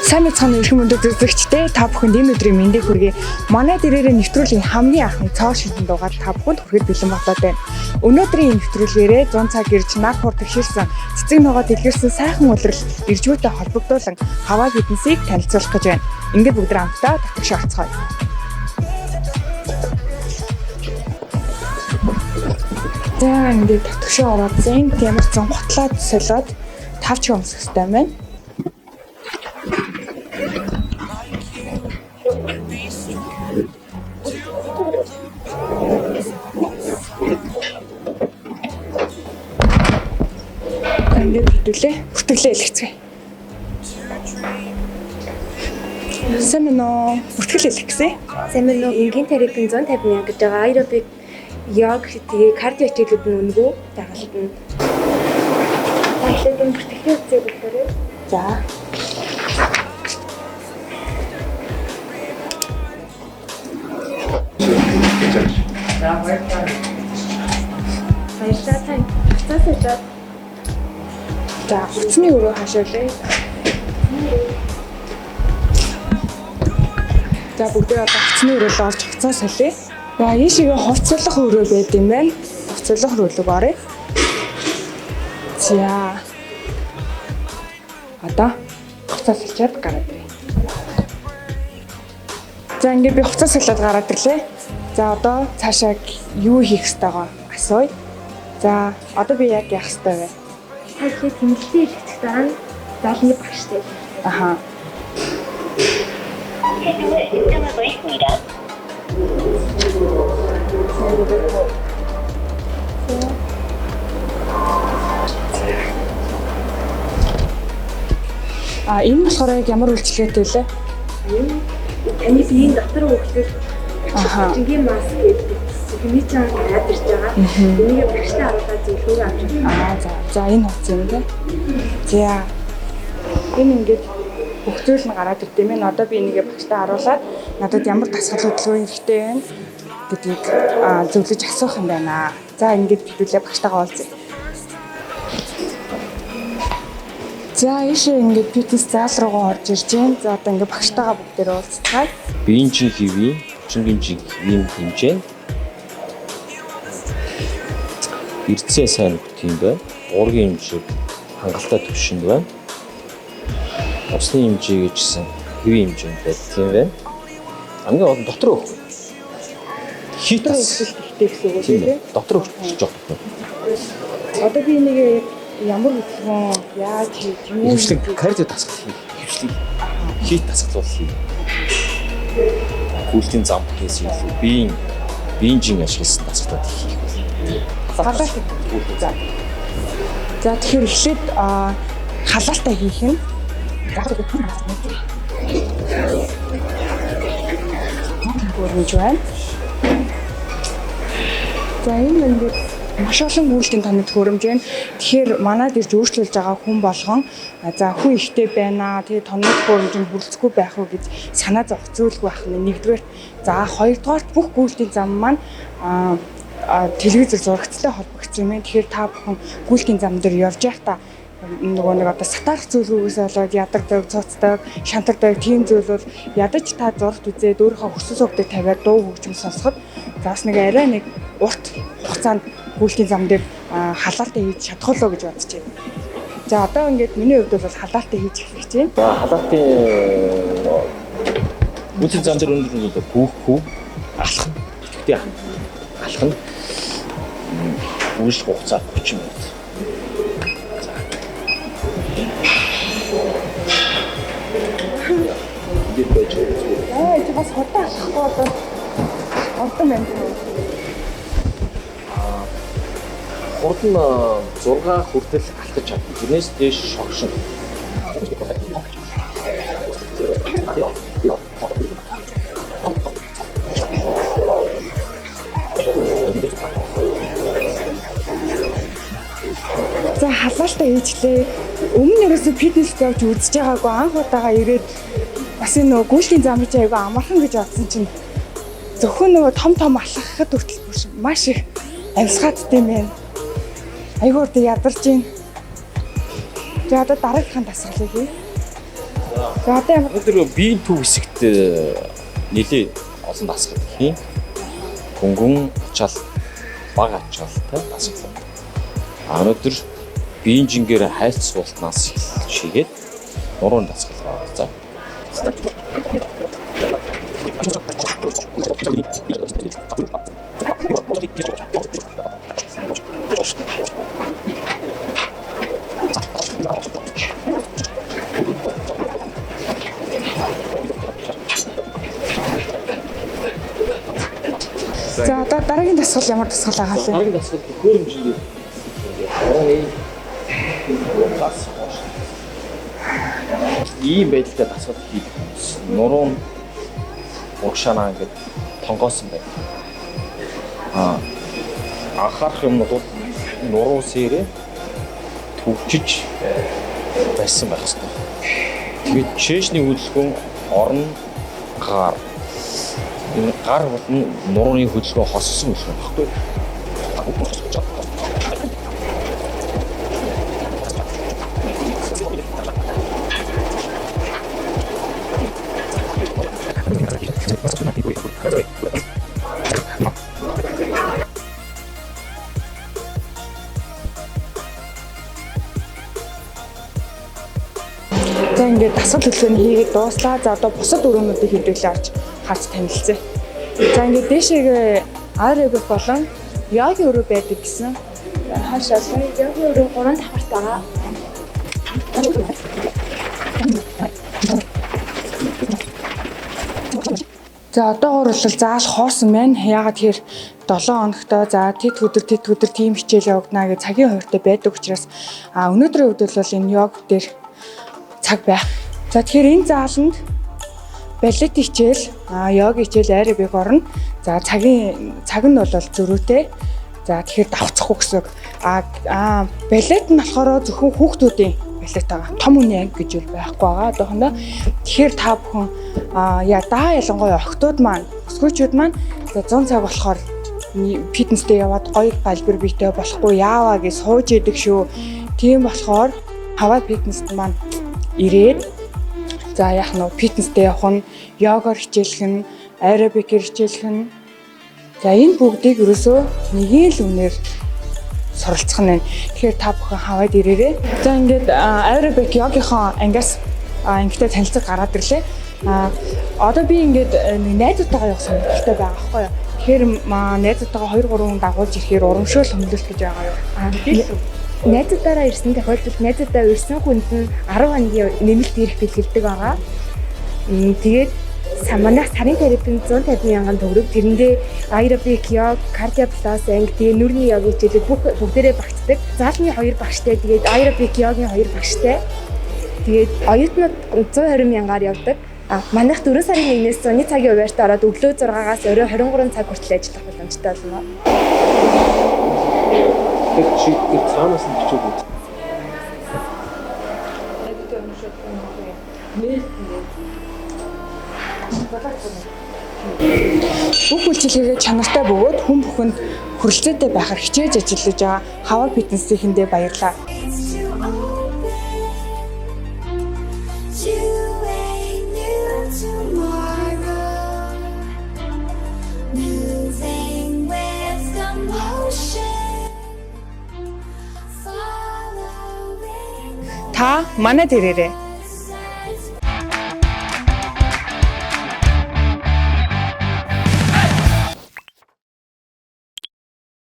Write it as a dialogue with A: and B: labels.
A: Сайн мэцхан өрхөн мөндөд үзэгчдээ та бүхэнд энэ өдрийн мэндийг хүргэе. Манай дээрээ нэвтрүүлгийн хамгийн анхны цоо шилэн дугаар та бүхэнд хүрэхэд бэлэн болоод байна. Өнөөдрийн нэвтрүүлгээрээ 100 цаг ирж нар хур тэгшэрсэн цэцэг ногоо дэлгэрсэн сайхан улирал иржүүтэй холбогдуулан хаваа фитнесийг танилцуулах гэж байна. Ингээд бүгд хамтдаа татгш орцгоё. За ингээд татгш ороод зэн ямар зэн готлаад солиод тавч өмсөх хэрэгтэй байна. Ингээд хөтөлөө хэлэцгээе. Сайн мэн үү? Бүртгэл хэлэхсэн.
B: Сайн мэн үү? Энгийн терапийн 150 мянга гэж байгаа. Аэробик йог тэгээ кардио хичээлүүд нь өнгөө дагалт нь. Ахлын бүртгэл үзээ бүгдээрээ.
A: За.
B: Баярлалаа.
A: За, хүчний өрөө хашаалаа. За, бүгдээ одоо хүчний өрөөл орж хуцаа солиё. За, ийшээ хувцлах өрөө байд юм байна. Хувцлах өрөөлөг оръё. За. Одоо хуцаа солиод гараад ирье. За, ингээд би хуцаа солиод гараад ирлээ. За, одоо цаашаа юу хийх ёстой байгаа асууя. За, одоо би яг яах ёстой вэ?
B: Тэгэхээр тэмдэглэлээ хэлэх дараа нь залны багштай.
A: Аха. Энэ болохоор яг ямар үйлчлэгээтэй лээ?
B: Таны биеийн дотор хөвгөл жинхэнэ маск гэдэг хүний чанга гараад ирж байгаа. Энийг багштай харуулаад зөвлөгөө авч байна.
A: За энэ хуц юм тий. За. Энэ ингээд бүх зүйл нь гараад ирд юм. Одоо би энийгээ багштай харуулаад надад ямар дасгал хөдөлгөөн хэрэгтэй вэ гэдгийг зөвлөж асуух юм байна. За ингээд хэвлээ багштайгаа уулзъя. За ийшээ ингээд фитнес зал руугаа орж ирж байна. За одоо ингээд багштайгаа бүгдээр уулзцгаая.
C: Биеийн чин хэвийн, хүчин хэмжээ ийм хэмжээ. Эрдэсээ сайн өгөх юм байна. Уургийн хэмжээ хангалттай төвшөнд байна. Усны хэмжээ гэжсэн хэвийн хэмжээнд байдаг юм байна. Хамгийн гол нь дотор өгөх. Хит
A: ихтэй гэсэн үг тийм.
C: Дотор өгч жоох.
A: Одоо би энийг ямар хөдөлгөөн яаж хийж юу
C: хөвчлэг кардио дасгал хийх. Хөвчлэг хит дасгал хийх. Гүйлтийн зам хийсэн илүү биеийн жин ашигласан дасгалууд хийх.
A: халаалт. За тэгэхээр эхлээд халаалтаа хийх нь. Гөрмж байна. За энэ ингээд маш олон үйлдэл танд хөрөмж байна. Тэгэхээр манад ирж өөрчлөлж байгаа хүн болгон за хүн ихтэй байна. Тэгээ тоног хөрөмжөнд хүрэлцэхгүй байх уу гэж санаа зовх зүйлгүй байх нь нэгдүгээр. За хоёрдугаар бүх үйлдэл зам маань телевизээр зурагттай холбогдсон юм. Тэгэхээр та бүхэн гүйлтийн зам дээр явж байхдаа нөгөө нэг одоо сатарах зүйлгүйгээс болоод ядардаг, цуцдаг, шантардаг тийм зүйл бол ядаж та зурагт үзээд өөрийнхөө хүсэл сувгыг тавиад дуу хөгжим сонсоход заас нэг арай нэг урт хугацаанд гүйлтийн зам дээр халаалтаа хийж чадах уу гэж бодож байна. За одоо ингээд миний хувьд бол халаалтаа хийж эхлэх гэж байна.
C: За халаалтын гүйлтийн зам дээр өндөр хүүх алах нь итгэвтэй алах нь үйлчлэх хугацаа 30 минут.
A: Чи бас хурдан алахгүй одоо ордон байна.
C: Хурдан 6 хүртэл алтаж чадна. Тэрнээс дээш шогшин.
A: За халаалтаа хийжлээ. Өмнө ерөөсөө фитнес явж үзэж байгаагүй анх удаага ирээд бас энэ нөгөө гүйлтийн зам хийж айгүй амархан гэж бодсон чинь зөвхөн нөгөө том алхахад хүртэл бүр маш их амьсгаадтай юм байна. Айгуу урд ядарч байна. Тэгээ одоо дараагийнхаа дасгалыг хий. За одоо ямар
C: Өнөөдөр биеийн төв хэсэгт нэлээ олон дасгал хийн. Хөнгөн ачаал бага ачаалтай дасгал. Өнөөдөр биеийн жингээр хайлт суултнаас шигээд нурууны дасгал байгаа. За.
A: За одоо дараагийн дасгал ямар дасгал байгаа вэ?
C: Дараагийн дасгал хөөрөмжлөе. Ийм байдлаар дасгал хийх. Нуруунд урагшаанаа ингээд тонгоосон байдаг. Анхаарах юм бол нуруу сэрээ төвчж байсан байх хэрэгтэй. Тэгээд шээшний хөдөлгөөн орон гар. Энэ гар бол нурууны хөдөлгөөн хоссон хөдөлгөөн баггүй.
A: За ингээд дасгал хөдөлгөөний хийгээд дууслаа. За одоо бусад өрөөнүүдийг хэвлэлээ орж харж танилцъя. За ингээд дээшээгээ аэробик болон йогийн өрөө байдаг гэсэн. Хаашаа
B: Йогийн өрөө 3 давхарт байгаа.
A: за одоогоор бол зааш хоосон байна. Яагаад тэгэхээр 7 хоногтой за тэд өдөр тийм хичээл явагдана гэж цагийн хуваартай байдаг учраас өнөөдрийн үед бол энэ йог дээр цаг байх. За тэгэхээр энэ зааланд балет хичээл, йоги хичээл аэробик орно. За цаг нь бол зөрүүтэй. За тэгэхээр давцахгүй гэсэн. Балет нь болохоор зөвхөн хүүхдүүдийн балет байгаа. Том хүний анги гэж бол байхгүй байгаа. Одоохондоо. Тэгэхээр та бүхэн ялангуяа охтууд маань, өсгөөчүүд маань за 100 цаг болохоор фитнестэй яваад гоё галбир биетэй болохгүй яаваа гэж сууж идэг шүү. Тийм болохоор хаваа фитнест маань ирээд за яах нь фитнестэй явах нь, йогоор хичээлэх нь, аэробикээр хичээлэх нь. За энэ бүгдийг ерөөсөө нэгийн л үнээр суралцах нь байна. Тэгэхээр та бүхэн хаваад ирээрэй. За ингээд аэробик йогийнхоо ангиас ангитай танилцах гараад ирлээ. Одоо би ингээд найзуудтайгаа явах сонирхолтой байгаа байхгүй юу? Тэгэхээр найзуудтайгаа 2-3 дагуулж ирэхээр урамшуул хөндлөлт гэж байгаа юу?
B: Найзуудаараа ирсэн тохиолдолд найзуудаа ирсэн хүнд нь 10 хоногийн нэмэлт ирэх бэлгэлдэг байгаа. Тэгээд манайх сарын терапевт 150 мянган төгрөг. Тэрэндээ аэробик, йог, кардио плюс анги, тэгээ нүрийн йог хичээлүүд бүгдээрээ багтдаг. Заалны 2 багштай, тэгээд аэробик, йогийн 2 багштай. Тэгээд оюутнууд 120 мянгаар явдаг. Манайх 4 сарын 1-ээс 1 цагийн хуваарьтай ороод өглөө 6-аас орой 23 цаг хүртэл ажиллах боломжтой болно.
C: Тэгэхээр цаанаас нь бичээд үү.
A: Бүх үйлчилгээгээ чанартай бөгөөд хүн бүхэнд хүрэлцээтэй байхаар хичээж ажиллаж байгаа хаваа фитнесийнхэндээ баярлалаа. Та манайд ирээрэй.